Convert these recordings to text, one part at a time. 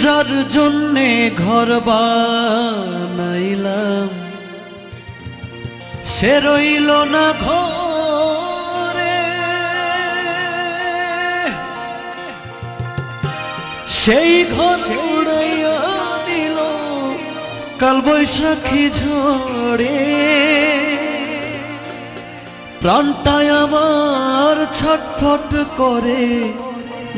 যার জন্যে ঘর বানাইলাম সে রইল না ঘরে, সেই ঘর উড়াইয়া নিল কালবৈশাখী ঝড়ে। প্রাণটায় আমার ছটফট করে,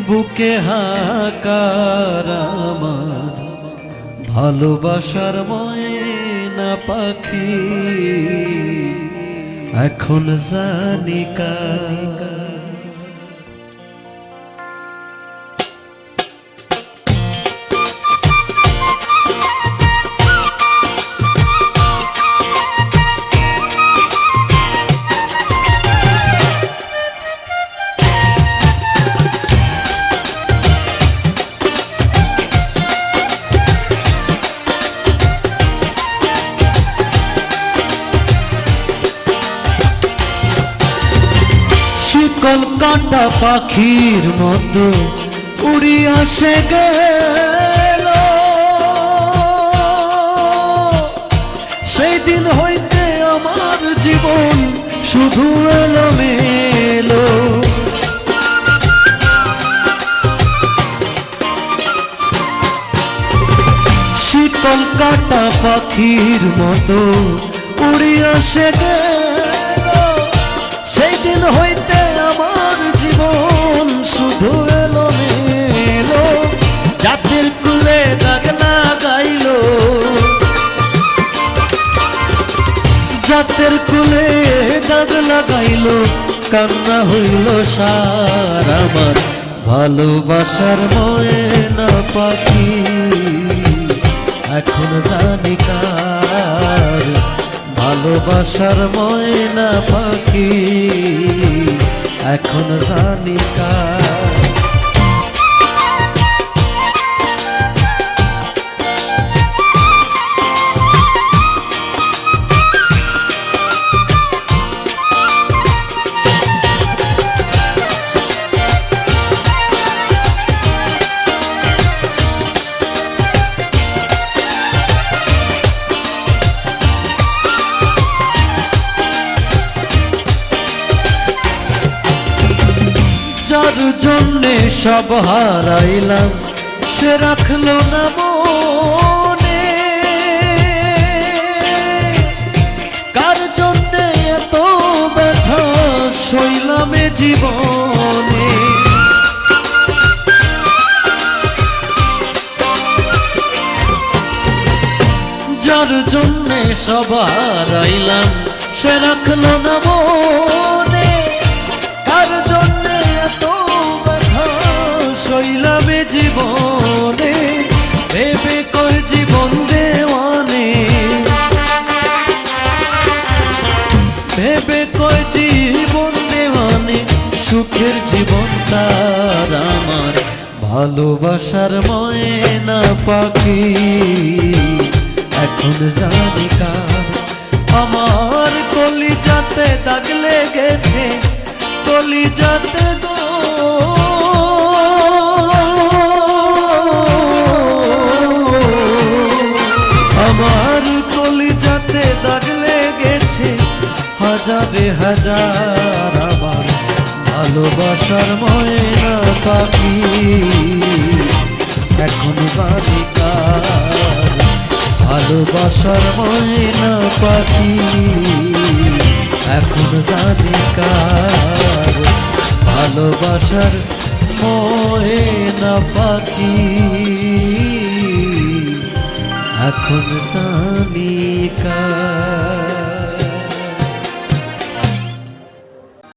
বুকে হাহাকার আমার ভালোবাসার ময়না পাখি এখন জানি কার। কলকাতা পাখির মতো উড়িয়া সে গেল, সেই দিন হইতে আমার জীবন শুধু এলোমেলো। শীতল কাটা পাখির মতো উড়িয়া সে গেল, সেই দিন হইতে আমার জীবন শুধু এলোমেলো। জাতির কুলে দাগ লাগাইল, জাতের কুলে দাগ লাগাইল, কান্না হইল সার আমার ভালোবাসার ময়না পাখি এখন জানি কার। ভালোবাসার ময়না পাখি এখন জানি কার। যার জন্যে সব হারাইলাম সে রাখলো না মনে, কার জন্যে এত ব্যথা সইলাম এ জীবনে। যার জন্যে সব হারাইলাম সে রাখলো না মনে, কার জন্যে এত ব্যথা সইলাম এ জীবনে। ভেবে কয় জীবন দেওয়ানে, ভেবে কয় জীবন দেওয়ানে, সুখের জীবন তার আমার ভালোবাসার ময়না পাখি এখন জানি কার। আমার কলিজাতে দাগ লেগেছে, কলিজাতে গো আমার কলিজাতে দাগ লেগেছে, হাজারে হাজার আমার ভালোবাসার ময়না পাখি এখন জানি কার। ভালোবাসার ময়না পাখি এখন জানি কার। ভালোবাসার ময়না পাখি এখন জানি কার।